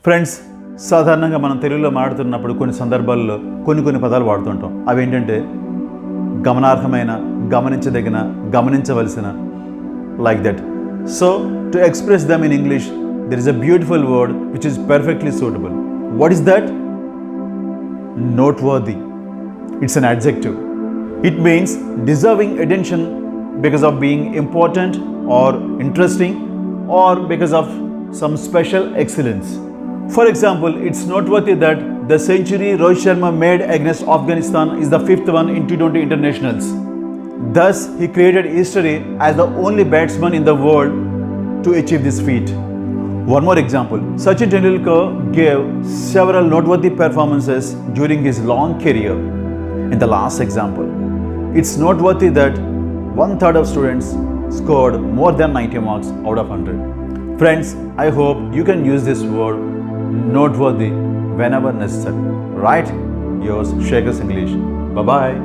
Friends, సాధారణంగా మనం తెలుగులో మాట్లాడుతున్నప్పుడు కొన్ని సందర్భాల్లో కొన్ని పదాలు వాడుతుంటాం. అవి ఏంటంటే గమనార్హమైన, గమనించదగిన, గమనించవలసిన, like that. So to express them in English there is a beautiful word which is perfectly suitable. What is that? Noteworthy. It's an adjective. It means deserving attention because of being important or interesting or because of some special excellence. For example, it's noteworthy that the century Rohit Sharma made against Afghanistan is the 5th one in T20 internationals. Thus, he created history as the only batsman in the world to achieve this feat. One more example, Sachin Tendulkar gave several noteworthy performances during his long career. In the last example, it's noteworthy that 1/3 of students scored more than 90 marks out of 100. Friends, I hope you can use this word noteworthy whenever necessary. Right? Yours, SEKHAR'S English. Bye-bye.